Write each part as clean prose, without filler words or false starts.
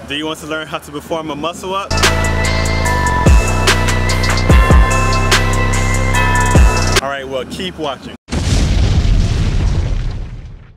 Do you want to learn how to perform a muscle up? Alright, well, keep watching.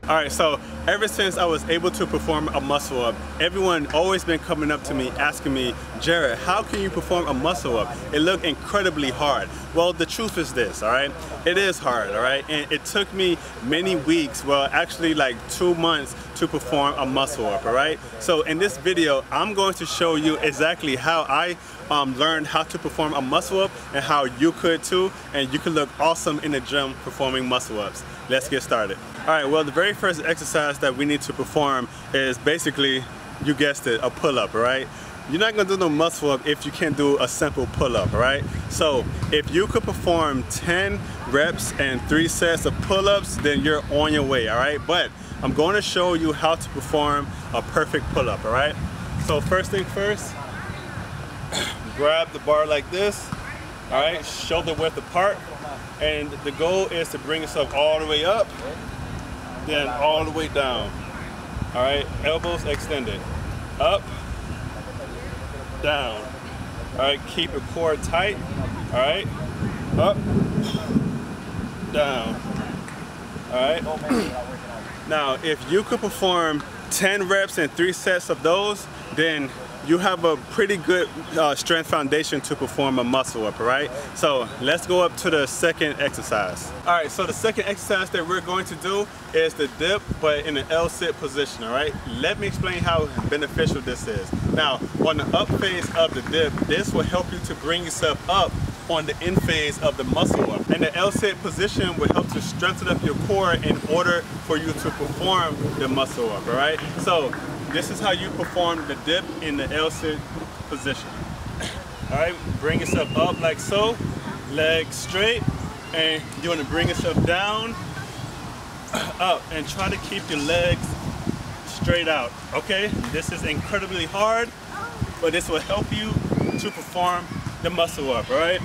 Alright, so ever since I was able to perform a muscle up, everyone always been coming up to me asking me, Jared, how can you perform a muscle up? It looked incredibly hard. Well, the truth is this, alright? It is hard, alright? And it took me many weeks, well, actually like 2 months to perform a muscle up, alright? So in this video, I'm going to show you exactly how I learned how to perform a muscle up and how you could too, and you can look awesome in the gym performing muscle ups. Let's get started. Alright, well, the very first exercise that we need to perform is basically, you guessed it, a pull-up, alright? You're not gonna do no muscle up if you can't do a simple pull-up, alright? So if you could perform 10 reps and 3 sets of pull-ups, then you're on your way, alright? But I'm going to show you how to perform a perfect pull-up, alright? So first thing first, grab the bar like this, alright? Shoulder width apart, and the goal is to bring yourself all the way up, then all the way down. Alright, elbows extended. Up, down. Alright, keep your core tight. Alright, up, down. Alright. Now, if you could perform 10 reps and 3 sets of those, then you have a pretty good strength foundation to perform a muscle up, right? So let's go up to the second exercise. All right, so the second exercise that we're going to do is the dip, but in an L-sit position, all right? Let me explain how beneficial this is. Now, on the up phase of the dip, this will help you to bring yourself up on the in phase of the muscle up. And the L-sit position will help to strengthen up your core in order for you to perform the muscle up, all right? So this is how you perform the dip in the L-sit position. All right, bring yourself up like so, legs straight, and you want to bring yourself down, up, and try to keep your legs straight out, okay? This is incredibly hard, but this will help you to perform the muscle up, all right?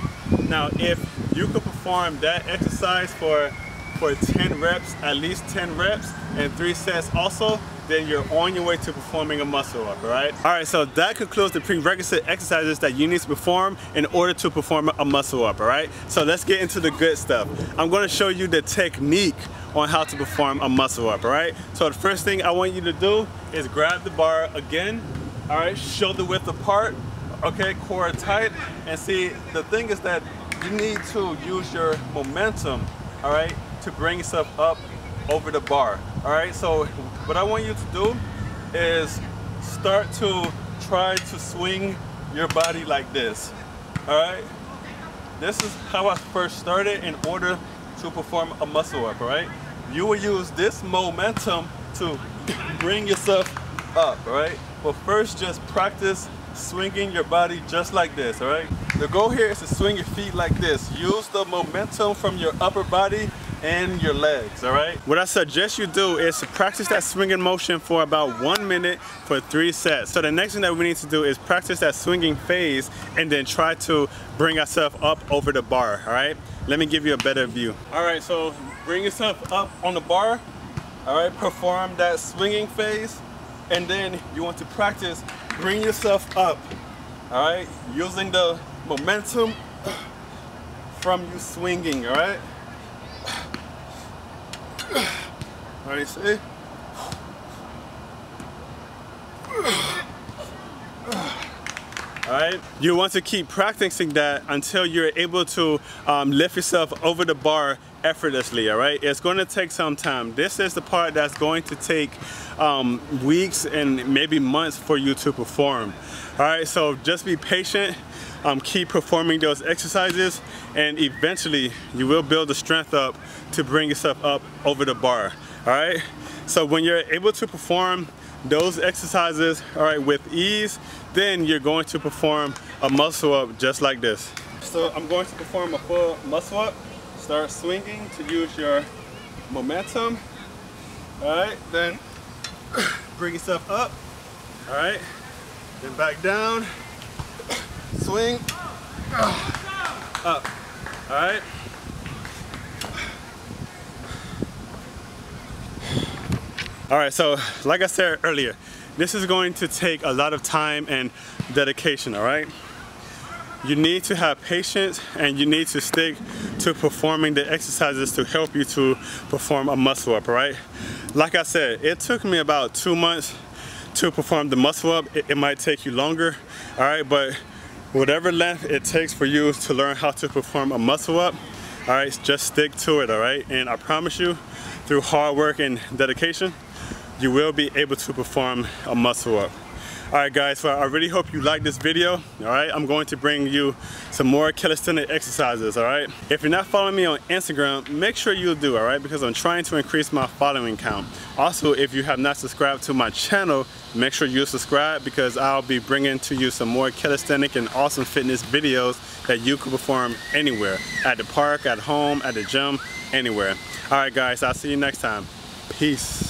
Now, if you could perform that exercise for 10 reps, at least 10 reps, and 3 sets also, then you're on your way to performing a muscle up, all right? All right, so that concludes the prerequisite exercises that you need to perform in order to perform a muscle up, all right? So let's get into the good stuff. I'm gonna show you the technique on how to perform a muscle up, all right? So the first thing I want you to do is grab the bar again, all right? Shoulder width apart, okay? Core tight, and see, the thing is that you need to use your momentum, all right, to bring yourself up over the bar, all right? So what I want you to do is start to try to swing your body like this, all right? This is how I first started in order to perform a muscle up, all right? You will use this momentum to bring yourself up, all right? But first, just practice swinging your body just like this, all right? The goal here is to swing your feet like this. Use the momentum from your upper body and your legs, all right? What I suggest you do is to practice that swinging motion for about 1 minute for 3 sets. So the next thing that we need to do is practice that swinging phase and then try to bring ourselves up over the bar, all right? Let me give you a better view. All right, so bring yourself up on the bar, all right? Perform that swinging phase, and then you want to practice bring yourself up, all right? Using the momentum from you swinging, all right? All right, see? All right, you want to keep practicing that until you're able to lift yourself over the bar effortlessly, all right? It's going to take some time. This is the part that's going to take weeks and maybe months for you to perform. All right, so just be patient. Keep performing those exercises, and eventually you will build the strength up to bring yourself up over the bar, all right? So when you're able to perform those exercises, all right, with ease, then you're going to perform a muscle up just like this. So I'm going to perform a full muscle up. Start swinging to use your momentum, all right? Then bring yourself up, all right? Then back down. Swing, up, all right? All right, so like I said earlier, this is going to take a lot of time and dedication, all right? You need to have patience and you need to stick to performing the exercises to help you to perform a muscle up, all right? Like I said, it took me about 2 months to perform the muscle up. It might take you longer, all right? But whatever length it takes for you to learn how to perform a muscle up, all right, just stick to it, all right? And I promise you, through hard work and dedication, you will be able to perform a muscle up. All right, guys, so I really hope you like this video, all right? I'm going to bring you some more calisthenic exercises, all right? If you're not following me on Instagram, make sure you do, all right? Because I'm trying to increase my following count. Also, if you have not subscribed to my channel, make sure you subscribe because I'll be bringing to you some more calisthenic and awesome fitness videos that you can perform anywhere, at the park, at home, at the gym, anywhere. All right, guys, I'll see you next time. Peace.